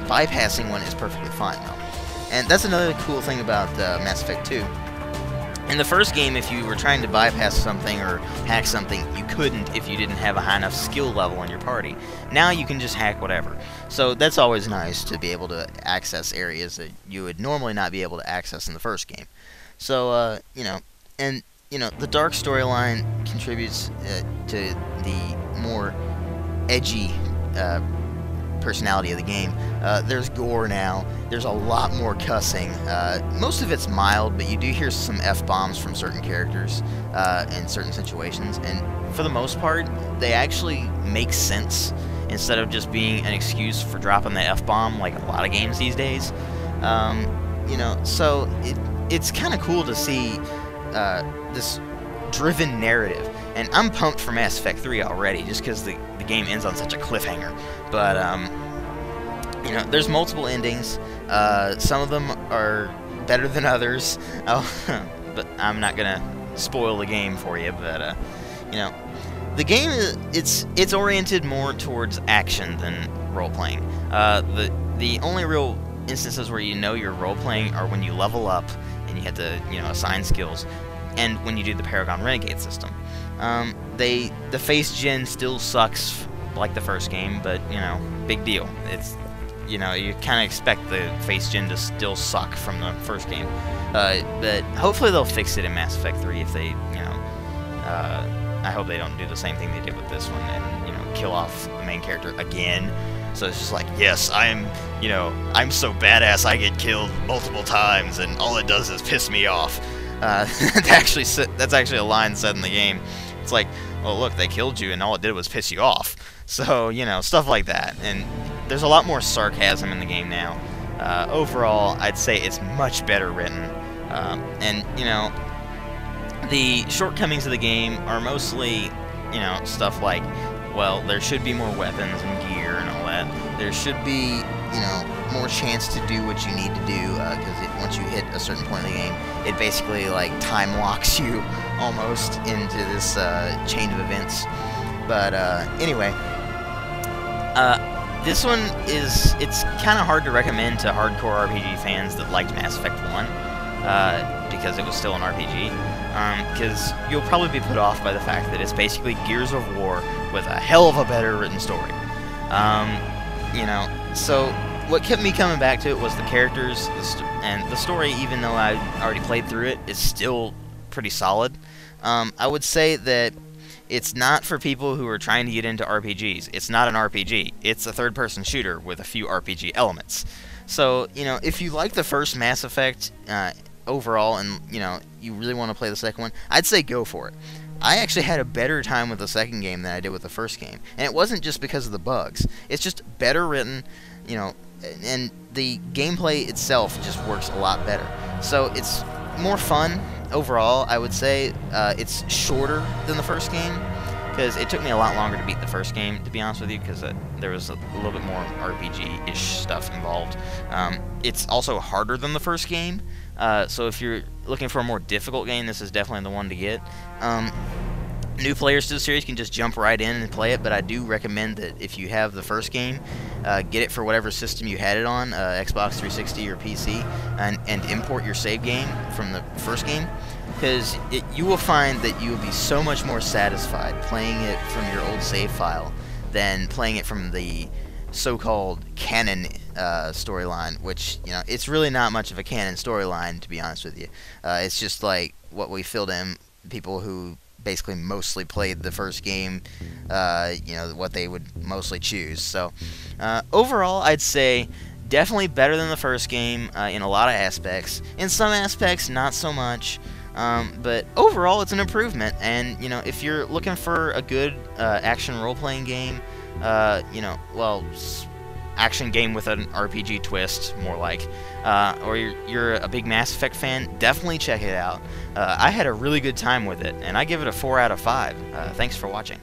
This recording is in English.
bypassing one is perfectly fine, though. And that's another cool thing about Mass Effect 2. In the first game, if you were trying to bypass something or hack something, you couldn't if you didn't have a high enough skill level in your party. Now you can just hack whatever. So that's always nice to be able to access areas that you would normally not be able to access in the first game. So, you know, and, you know, the dark storyline contributes to the more edgy personality of the game. There's gore now. There's a lot more cussing. Most of it's mild, but you do hear some F-bombs from certain characters in certain situations, and for the most part, they actually make sense instead of just being an excuse for dropping the F-bomb like a lot of games these days. You know, so it's kind of cool to see this driven narrative, and I'm pumped for Mass Effect 3 already, just because the game ends on such a cliffhanger. But you know, there's multiple endings. Some of them are better than others. But I'm not gonna spoil the game for you. But you know, the game it's oriented more towards action than role playing. The only real instances where you know you're role playing are when you level up and you have to, you know, assign skills, and when you do the Paragon Renegade system. The face gen still sucks like the first game, but, you know, big deal. It's, you know, you kind of expect the face gen to still suck from the first game. But hopefully they'll fix it in Mass Effect 3 if they, you know, I hope they don't do the same thing they did with this one and, you know, kill off the main character again. So it's just like, yes, you know, I'm so badass I get killed multiple times and all it does is piss me off. That's actually a line said in the game. It's like, well, look, they killed you and all it did was piss you off. So, you know, stuff like that. And there's a lot more sarcasm in the game now. Overall, I'd say it's much better written. And, you know, the shortcomings of the game are mostly, you know, stuff like, well, there should be more weapons and gear and all that. There should be, you know, more chance to do what you need to do, because once you hit a certain point in the game, it basically, like, time locks you almost into this chain of events. But, anyway, this one it's kind of hard to recommend to hardcore RPG fans that liked Mass Effect 1, because it was still an RPG, because you'll probably be put off by the fact that it's basically Gears of War with a hell of a better written story. You know, so what kept me coming back to it was the characters, and the story, even though I already played through it, is still pretty solid. I would say that it's not for people who are trying to get into RPGs. It's not an RPG. It's a third-person shooter with a few RPG elements. So, you know, if you like the first Mass Effect overall and, you know, you really want to play the second one, I'd say go for it. I actually had a better time with the second game than I did with the first game. And it wasn't just because of the bugs. It's just better written, you know, and the gameplay itself just works a lot better. So it's more fun overall, I would say. It's shorter than the first game, because it took me a lot longer to beat the first game, to be honest with you, because there was a little bit more RPG-ish stuff involved. It's also harder than the first game, so if you're looking for a more difficult game, this is definitely the one to get. New players to the series can just jump right in and play it, but I do recommend that if you have the first game, get it for whatever system you had it on, Xbox 360 or PC, and import your save game from the first game, because you will find that you will be so much more satisfied playing it from your old save file than playing it from the so-called canon storyline, which, you know, it's really not much of a canon storyline, to be honest with you. It's just like what we filled in people who basically mostly played the first game, you know, what they would mostly choose. So overall, I'd say definitely better than the first game in a lot of aspects. In some aspects, not so much. But overall, it's an improvement. And, you know, if you're looking for a good action role-playing game, you know, well, action game with an RPG twist, more like, or you're a big Mass Effect fan, definitely check it out. I had a really good time with it, and I give it a 4 out of 5. Thanks for watching.